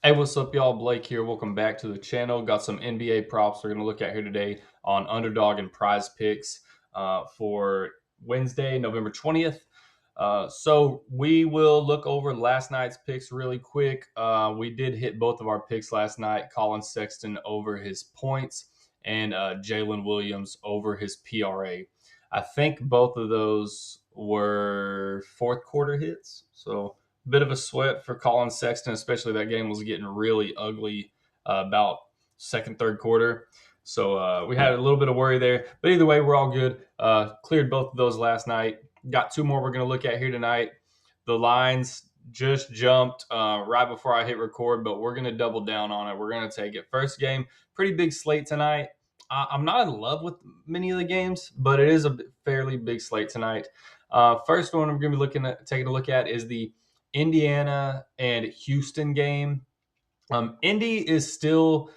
Hey, what's up, y'all? Blake here. Welcome back to the channel. Got some NBA props we're going to look at here today on Underdog and PrizePicks for Wednesday, November 20th. So we will look over last night's picks really quick. We did hit both of our picks last night. Colin Sexton over his points and Jalen Williams over his PRA. I think both of those were fourth quarter hits. So bit of a sweat for Colin Sexton, especially that game was getting really ugly about second, third quarter. So we had a little bit of worry there. But either way, we're all good. Cleared both of those last night. Got two more we're going to look at here tonight. The lines just jumped right before I hit record, but we're going to double down on it. We're going to take it. First game, pretty big slate tonight. I'm not in love with many of the games, but it is a fairly big slate tonight. First one I'm going to be taking a look at is the Indiana and Houston game. Indy is still,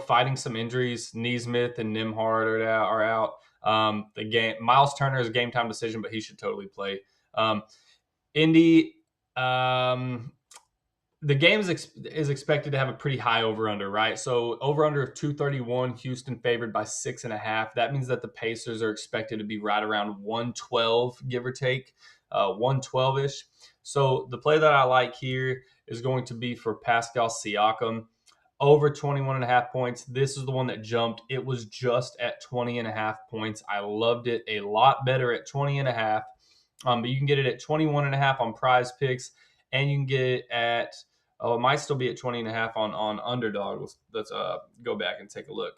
fighting some injuries. Neesmith and Nimhard are out. The game, Miles Turner is a game time decision, but he should totally play. Indy, the game is expected to have a pretty high over under, right? So over under of 231, Houston favored by 6.5. That means that the Pacers are expected to be right around 112, give or take, 112 ish. So the play that I like here is going to be for Pascal Siakam over 21.5 points. This is the one that jumped. It was just at 20.5 points. I loved it a lot better at 20.5. But you can get it at 21.5 on PrizePicks, and you can get it at it might still be at 20.5 on Underdog. Let's go back and take a look.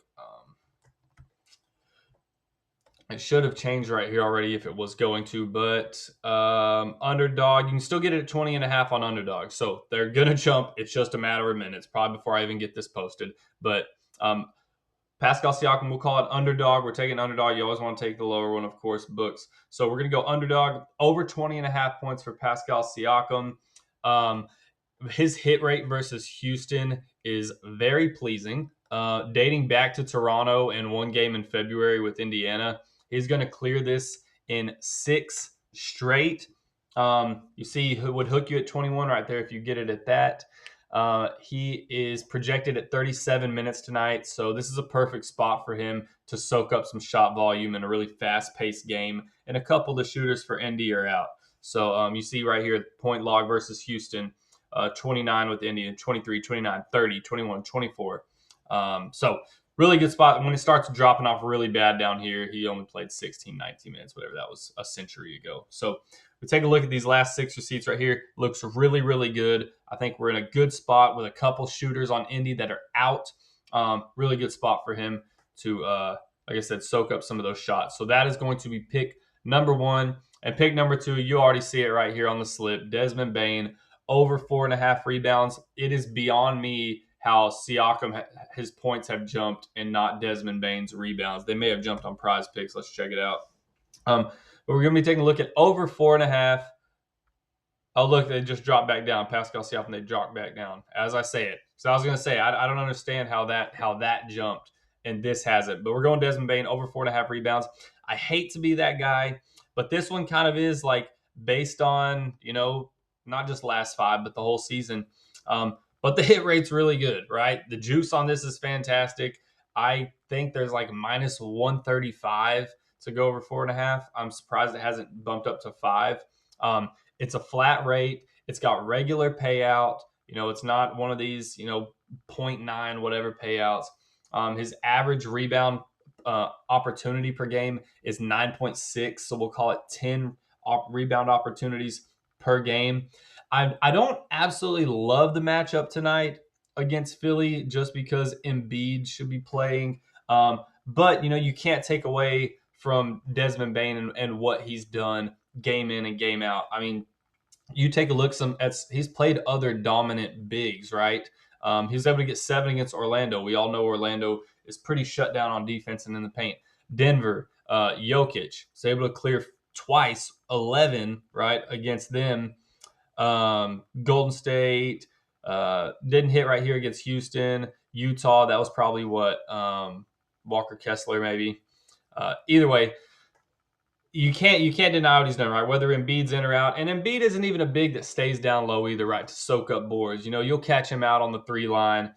It should have changed right here already if it was going to, but Underdog, you can still get it at 20.5 on Underdog. So they're going to jump. It's just a matter of minutes, probably before I even get this posted. But Pascal Siakam, we'll call it Underdog. We're taking Underdog. You always want to take the lower one, of course, books. So we're going to go Underdog over 20.5 points for Pascal Siakam. His hit rate versus Houston is very pleasing. Dating back to Toronto and one game in February with Indiana, he's going to clear this in 6 straight. You see, who would hook you at 21 right there if you get it at that. He is projected at 37 minutes tonight, so this is a perfect spot for him to soak up some shot volume in a really fast-paced game. And a couple of the shooters for Indy are out. So you see right here, point log versus Houston. 29 with Indy, 23, 29, 30, 21, 24. So really good spot. When it starts dropping off really bad down here, he only played 16, 19 minutes, whatever that was a century ago. So we take a look at these last 6 receipts right here. Looks really, really good. I think we're in a good spot with a couple shooters on Indy that are out. Really good spot for him to, like I said, soak up some of those shots. So that is going to be pick number 1. And pick number 2, you already see it right here on the slip. Desmond Bane over 4.5 rebounds. It is beyond me how Siakam, his points have jumped and not Desmond Bane's rebounds. They may have jumped on PrizePicks. Let's check it out. But we're going to be taking a look at over 4.5. Oh, look, they just dropped back down. Pascal Siakam, they dropped back down as I say it. So I was going to say, I don't understand how that jumped and this hasn't. But we're going Desmond Bane over 4.5 rebounds. I hate to be that guy, but this one kind of is like based on, not just last 5, but the whole season. But the hit rate's really good, right? The juice on this is fantastic. I think there's like minus 135 to go over 4.5. I'm surprised it hasn't bumped up to 5. It's a flat rate. It's got regular payout. It's not one of these, 0.9 whatever payouts. His average rebound opportunity per game is 9.6. So we'll call it 10 rebound opportunities per game. I don't absolutely love the matchup tonight against Philly just because Embiid should be playing. But, you can't take away from Desmond Bane and what he's done game in and game out. I mean, you take a look, he's played other dominant bigs, right? He was able to get 7 against Orlando. We all know Orlando is pretty shut down on defense and in the paint. Denver, Jokic was able to clear twice 11, right, against them. Golden State didn't hit right here against Houston. Utah, that was probably what, Walker Kessler maybe. Either way, you can't deny what he's done, right? Whether Embiid's in or out, and Embiid isn't even a big that stays down low either, right? To soak up boards, you'll catch him out on the 3 line,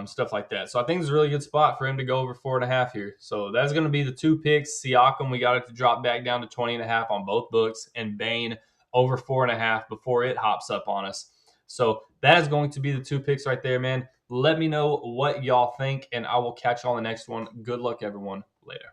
stuff like that. So I think it's a really good spot for him to go over 4.5 here. So that's going to be the 2 picks. Siakam, we got it to drop back down to 20.5 on both books, and Bane over 4.5 before it hops up on us. So that is going to be the 2 picks right there, man. Let me know what y'all think, and I will catch you on the next one. Good luck, everyone. Later.